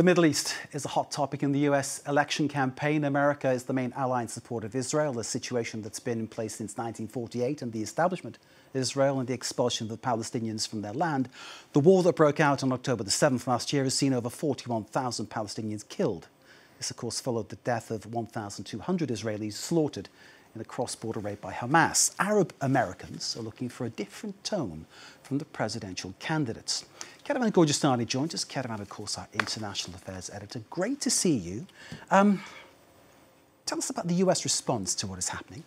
The Middle East is a hot topic in the US election campaign. America is the main ally in support of Israel, a situation that's been in place since 1948 and the establishment of Israel and the expulsion of the Palestinians from their land. The war that broke out on October the 7th last year has seen over 41,000 Palestinians killed. This, of course, followed the death of 1,200 Israelis slaughtered in a cross-border raid by Hamas. Arab Americans are looking for a different tone from the presidential candidates. Kethevane Gorjestani joins us. Kethevane, of course, our international affairs editor. Great to see you. Tell us about the US response to what is happening.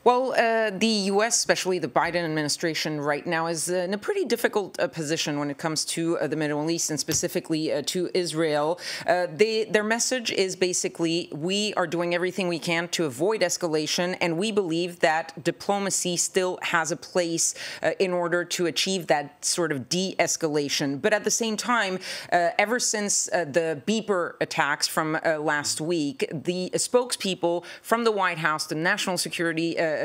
Well, the U.S., especially the Biden administration right now, is in a pretty difficult position when it comes to the Middle East and specifically to Israel. Their message is basically, we are doing everything we can to avoid escalation, and we believe that diplomacy still has a place in order to achieve that sort of de-escalation. But at the same time, ever since the beeper attacks from last week, the spokespeople from the White House, the National Security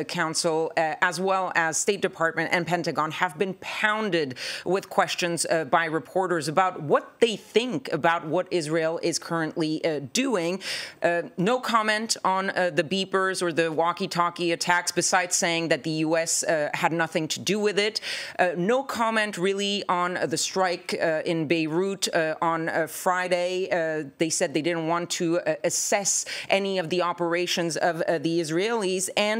Council, as well as State Department and Pentagon, have been pounded with questions by reporters about what they think about what Israel is currently doing. No comment on the beepers or the walkie-talkie attacks, besides saying that the U.S. had nothing to do with it. No comment really on the strike in Beirut on Friday. They said they didn't want to assess any of the operations of the Israelis, and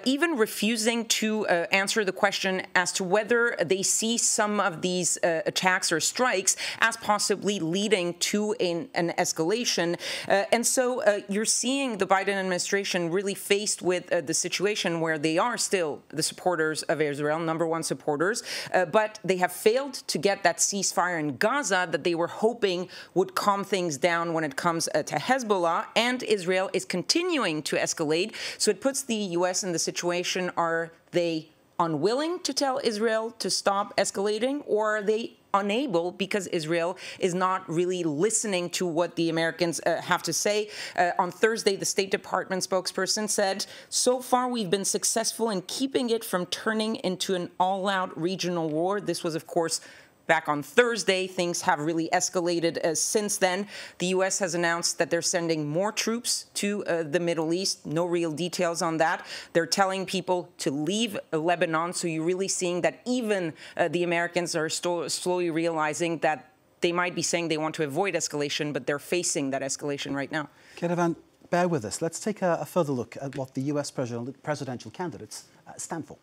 even refusing to answer the question as to whether they see some of these attacks or strikes as possibly leading to an escalation. And so you're seeing the Biden administration really faced with the situation where they are still the supporters of Israel, #1 supporters, but they have failed to get that ceasefire in Gaza that they were hoping would calm things down when it comes to Hezbollah, and Israel is continuing to escalate. So it puts the U.S. in the situation, are they unwilling to tell Israel to stop escalating, or are they unable because Israel is not really listening to what the Americans have to say? On Thursday, the State Department spokesperson said, so far we've been successful in keeping it from turning into an all-out regional war. This was, of course, back on Thursday. Things have really escalated since then. The U.S. has announced that they're sending more troops to the Middle East. No real details on that. They're telling people to leave Lebanon. So you're really seeing that even the Americans are slowly realizing that they might be saying they want to avoid escalation, but they're facing that escalation right now. Kethevane, bear with us. Let's take a further look at what the U.S. presidential candidates stand for.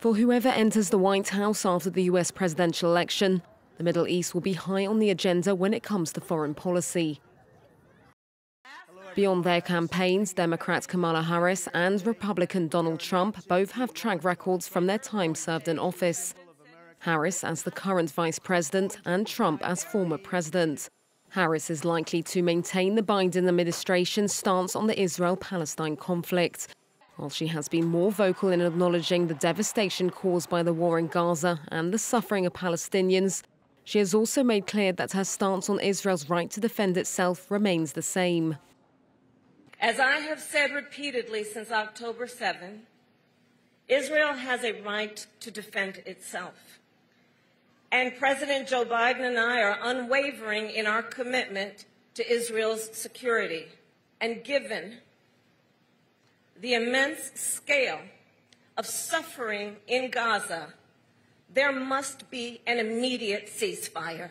For whoever enters the White House after the US presidential election, the Middle East will be high on the agenda when it comes to foreign policy. Beyond their campaigns, Democrat Kamala Harris and Republican Donald Trump both have track records from their time served in office. Harris as the current vice president and Trump as former president. Harris is likely to maintain the Biden administration's stance on the Israel-Palestine conflict, while she has been more vocal in acknowledging the devastation caused by the war in Gaza and the suffering of Palestinians. She has also made clear that her stance on Israel's right to defend itself remains the same. As I have said repeatedly since October 7, Israel has a right to defend itself. And President Joe Biden and I are unwavering in our commitment to Israel's security. And given the immense scale of suffering in Gaza, there must be an immediate ceasefire.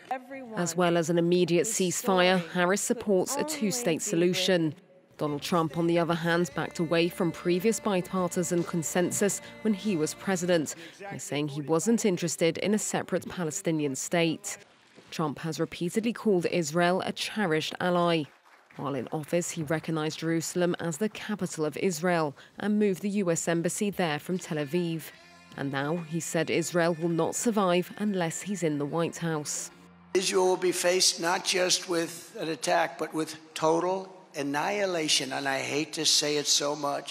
As well as an immediate ceasefire, Harris supports a two-state solution. Donald Trump, on the other hand, backed away from previous bipartisan consensus when he was president, by saying he wasn't interested in a separate Palestinian state. Trump has repeatedly called Israel a cherished ally. While in office, he recognized Jerusalem as the capital of Israel and moved the U.S. embassy there from Tel Aviv. And now he said Israel will not survive unless he's in the White House. Israel will be faced not just with an attack, but with total annihilation, and I hate to say it so much.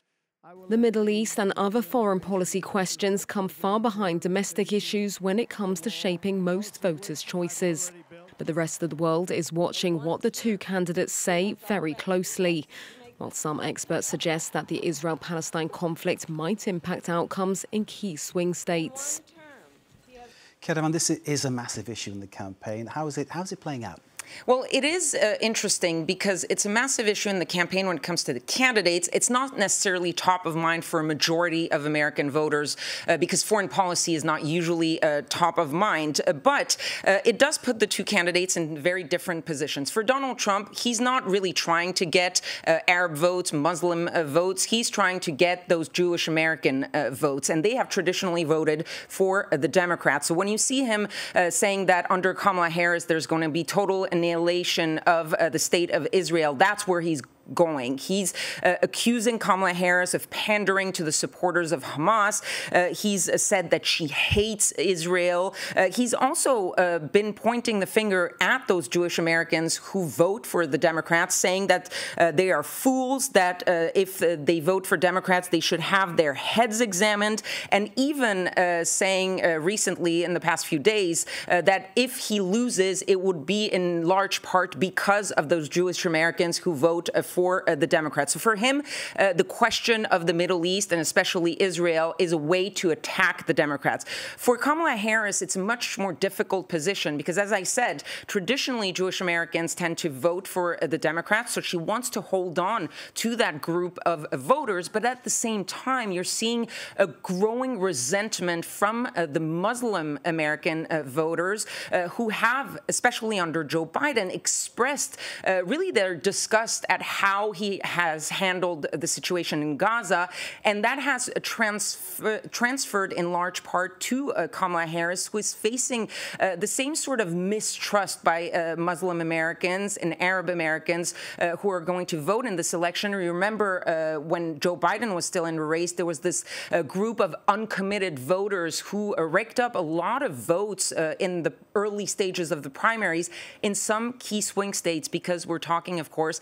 The Middle East and other foreign policy questions come far behind domestic issues when it comes to shaping most voters' choices. But the rest of the world is watching what the two candidates say very closely. While some experts suggest that the Israel-Palestine conflict might impact outcomes in key swing states. Kethevane, this is a massive issue in the campaign. How is it playing out? Well, it is interesting because it's a massive issue in the campaign when it comes to the candidates. It's not necessarily top of mind for a majority of American voters because foreign policy is not usually top of mind. But it does put the two candidates in very different positions. For Donald Trump, he's not really trying to get Arab votes, Muslim votes. He's trying to get those Jewish American votes. And they have traditionally voted for the Democrats. So when you see him saying that under Kamala Harris, there's going to be total annihilation of the state of Israel, that's where he's going. He's accusing Kamala Harris of pandering to the supporters of Hamas. He's said that she hates Israel. He's also been pointing the finger at those Jewish Americans who vote for the Democrats, saying that they are fools, that if they vote for Democrats, they should have their heads examined, and even saying recently in the past few days that if he loses, it would be in large part because of those Jewish Americans who vote for the Democrats. So for him, the question of the Middle East and especially Israel is a way to attack the Democrats. For Kamala Harris, it's a much more difficult position because, as I said, traditionally Jewish Americans tend to vote for the Democrats. So she wants to hold on to that group of voters. But at the same time, you're seeing a growing resentment from the Muslim American voters who have, especially under Joe Biden, expressed really their disgust at how he has handled the situation in Gaza, and that has transferred in large part to Kamala Harris, who is facing the same sort of mistrust by Muslim Americans and Arab Americans who are going to vote in this election. Remember when Joe Biden was still in the race, there was this group of uncommitted voters who raked up a lot of votes in the early stages of the primaries in some key swing states, because we're talking, of course,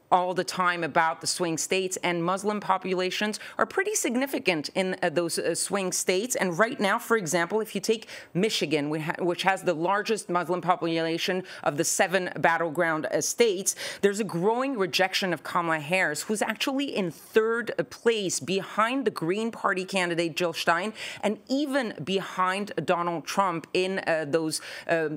all the time about the swing states, and Muslim populations are pretty significant in those swing states. And right now, for example, if you take Michigan, which has the largest Muslim population of the 7 battleground states, there's a growing rejection of Kamala Harris, who's actually in 3rd place behind the Green Party candidate Jill Stein, and even behind Donald Trump in those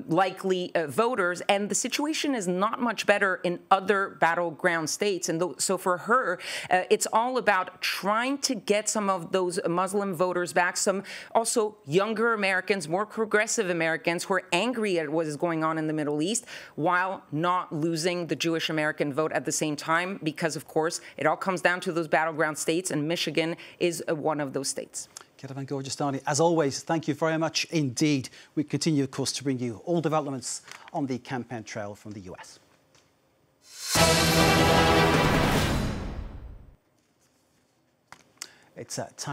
likely voters. And the situation is not much better in other battleground states. And so for her, it's all about trying to get some of those Muslim voters back, some also younger Americans, more progressive Americans who are angry at what is going on in the Middle East, while not losing the Jewish American vote at the same time, because, of course, it all comes down to those battleground states, and Michigan is one of those states. Kethevane Gorjestani, as always, thank you very much indeed. We continue, of course, to bring you all developments on the campaign trail from the US. It's time.